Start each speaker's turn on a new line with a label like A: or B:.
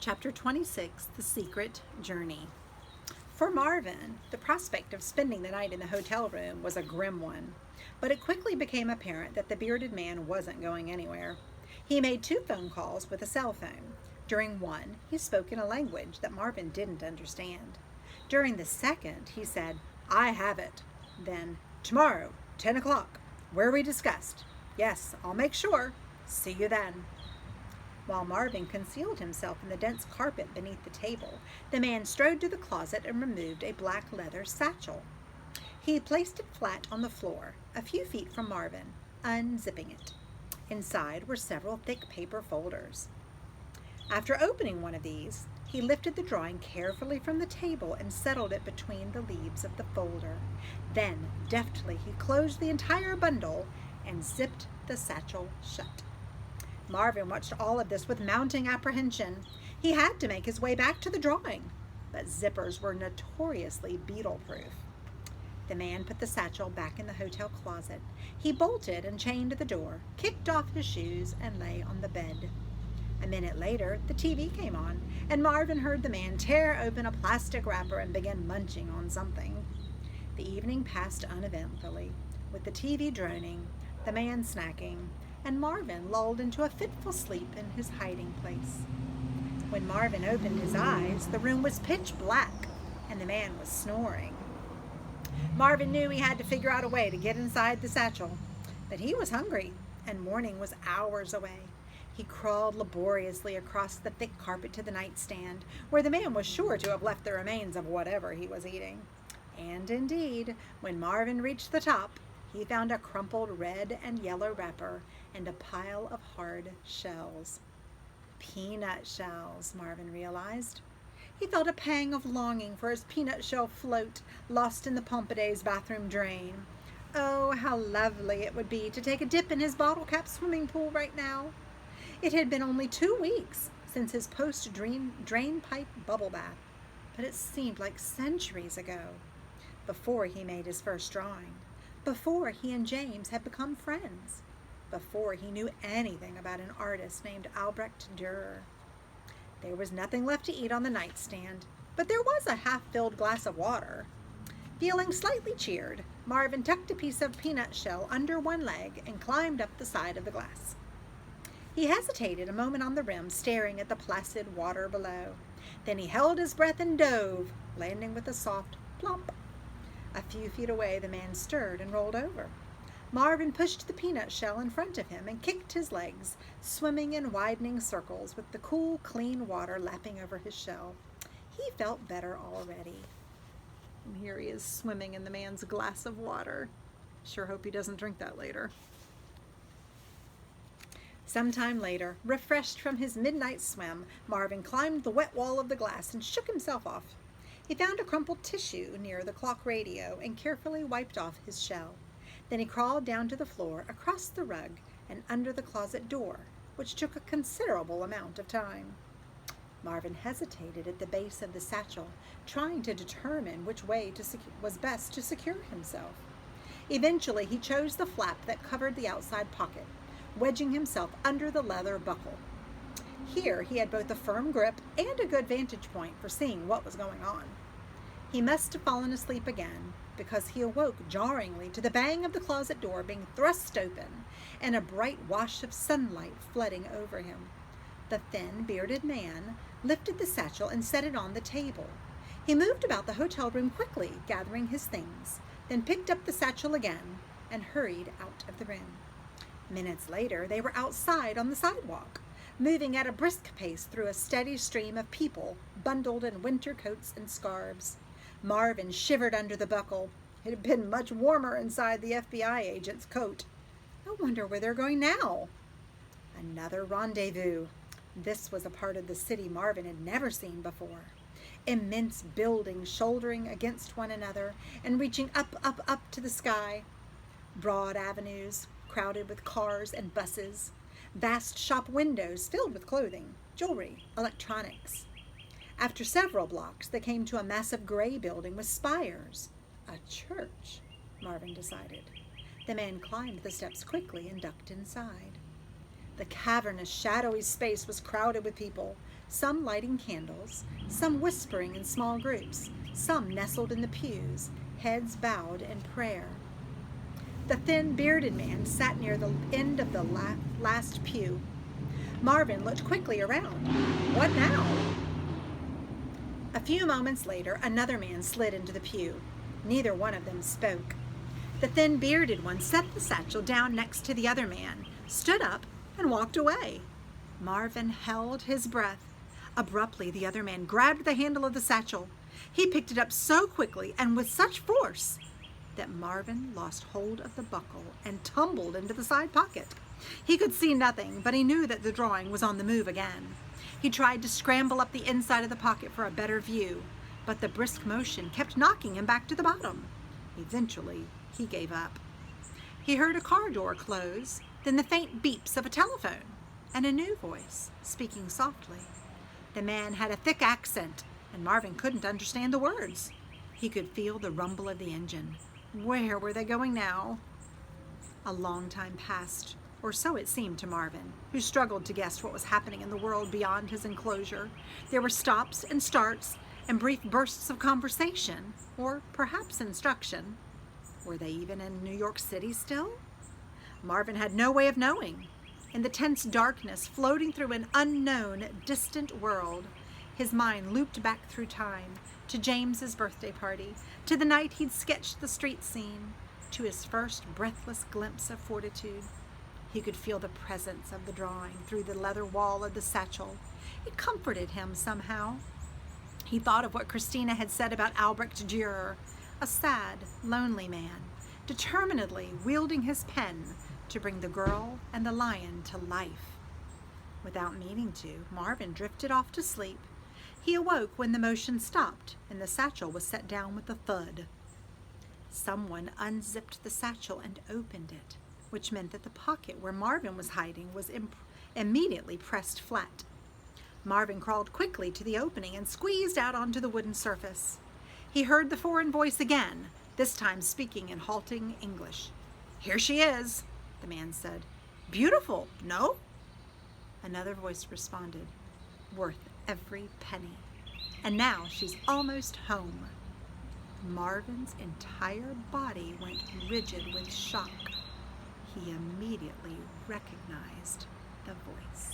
A: Chapter 26, The Secret Journey. For Marvin, the prospect of spending the night in the hotel room was a grim one, but it quickly became apparent that the bearded man wasn't going anywhere. He made 2 phone calls with a cell phone. During one, he spoke in a language that Marvin didn't understand. During the second, he said, "I have it." Then, "Tomorrow, 10 o'clock, where we discussed. Yes, I'll make sure. See you then." While Marvin concealed himself in the dense carpet beneath the table, the man strode to the closet and removed a black leather satchel. He placed it flat on the floor, a few feet from Marvin, unzipping it. Inside were several thick paper folders. After opening one of these, he lifted the drawing carefully from the table and settled it between the leaves of the folder. Then, deftly, he closed the entire bundle and zipped the satchel shut. Marvin watched all of this with mounting apprehension. He had to make his way back to the drawing, but zippers were notoriously beetle-proof. The man put the satchel back in the hotel closet. He bolted and chained the door, kicked off his shoes, and lay on the bed. A minute later, the TV came on, and Marvin heard the man tear open a plastic wrapper and begin munching on something. The evening passed uneventfully, with the TV droning, the man snacking, and Marvin lulled into a fitful sleep in his hiding place. When Marvin opened his eyes, the room was pitch black, and the man was snoring. Marvin knew he had to figure out a way to get inside the satchel, but he was hungry, and morning was hours away. He crawled laboriously across the thick carpet to the nightstand, where the man was sure to have left the remains of whatever he was eating. And indeed, when Marvin reached the top, he found a crumpled red and yellow wrapper and a pile of hard shells. Peanut shells, Marvin realized. He felt a pang of longing for his peanut shell float lost in the Pompidou's bathroom drain. Oh, how lovely it would be to take a dip in his bottle cap swimming pool right now. It had been only 2 weeks since his post-drain pipe bubble bath, but it seemed like centuries ago, before he made his first drawing, before he and James had become friends, before he knew anything about an artist named Albrecht Dürer. There was nothing left to eat on the nightstand, but there was a half-filled glass of water. Feeling slightly cheered, Marvin tucked a piece of peanut shell under one leg and climbed up the side of the glass. He hesitated a moment on the rim, staring at the placid water below. Then he held his breath and dove, landing with a soft plump. A few feet away, the man stirred and rolled over. Marvin pushed the peanut shell in front of him and kicked his legs, swimming in widening circles with the cool, clean water lapping over his shell. He felt better already. And here he is swimming in the man's glass of water. Sure hope he doesn't drink that later. Sometime later, refreshed from his midnight swim, Marvin climbed the wet wall of the glass and shook himself off. He found a crumpled tissue near the clock radio and carefully wiped off his shell. Then he crawled down to the floor, across the rug, and under the closet door, which took a considerable amount of time. Marvin hesitated at the base of the satchel, trying to determine which way was best to secure himself. Eventually, he chose the flap that covered the outside pocket, wedging himself under the leather buckle. Here he had both a firm grip and a good vantage point for seeing what was going on. He must have fallen asleep again, because he awoke jarringly to the bang of the closet door being thrust open and a bright wash of sunlight flooding over him. The thin, bearded man lifted the satchel and set it on the table. He moved about the hotel room quickly, gathering his things, then picked up the satchel again and hurried out of the room. Minutes later, they were outside on the sidewalk, moving at a brisk pace through a steady stream of people bundled in winter coats and scarves. Marvin shivered under the buckle. It had been much warmer inside the FBI agent's coat. I wonder where they're going now. Another rendezvous. This was a part of the city Marvin had never seen before. Immense buildings shouldering against one another and reaching up, up, up to the sky. Broad avenues crowded with cars and buses. Vast shop windows filled with clothing, jewelry, electronics. After several blocks, they came to a massive gray building with spires. A church, Marvin decided. The man climbed the steps quickly and ducked inside. The cavernous, shadowy space was crowded with people, some lighting candles, some whispering in small groups, some nestled in the pews, heads bowed in prayer. The thin, bearded man sat near the end of the last pew. Marvin looked quickly around. What now? A few moments later, another man slid into the pew. Neither one of them spoke. The thin, bearded one set the satchel down next to the other man, stood up, and walked away. Marvin held his breath. Abruptly, the other man grabbed the handle of the satchel. He picked it up so quickly and with such force that Marvin lost hold of the buckle and tumbled into the side pocket. He could see nothing, but he knew that the drawing was on the move again. He tried to scramble up the inside of the pocket for a better view, but the brisk motion kept knocking him back to the bottom. Eventually, he gave up. He heard a car door close, then the faint beeps of a telephone, and a new voice speaking softly. The man had a thick accent, and Marvin couldn't understand the words. He could feel the rumble of the engine. Where were they going now? A long time passed, or so it seemed to Marvin, who struggled to guess what was happening in the world beyond his enclosure. There were stops and starts and brief bursts of conversation, or perhaps instruction. Were they even in New York City still? Marvin had no way of knowing. In the tense darkness, floating through an unknown, distant world, his mind looped back through time, to James's birthday party, to the night he'd sketched the street scene, to his first breathless glimpse of fortitude. He could feel the presence of the drawing through the leather wall of the satchel. It comforted him somehow. He thought of what Christina had said about Albrecht Dürer, a sad, lonely man, determinedly wielding his pen to bring the girl and the lion to life. Without meaning to, Marvin drifted off to sleep. He awoke when the motion stopped and the satchel was set down with a thud. Someone unzipped the satchel and opened it, which meant that the pocket where Marvin was hiding was immediately pressed flat. Marvin crawled quickly to the opening and squeezed out onto the wooden surface. He heard the foreign voice again, this time speaking in halting English. "Here she is," the man said. "Beautiful, no?" Another voice responded, "Worth every penny. And now she's almost home." Marvin's entire body went rigid with shock. He immediately recognized the voice.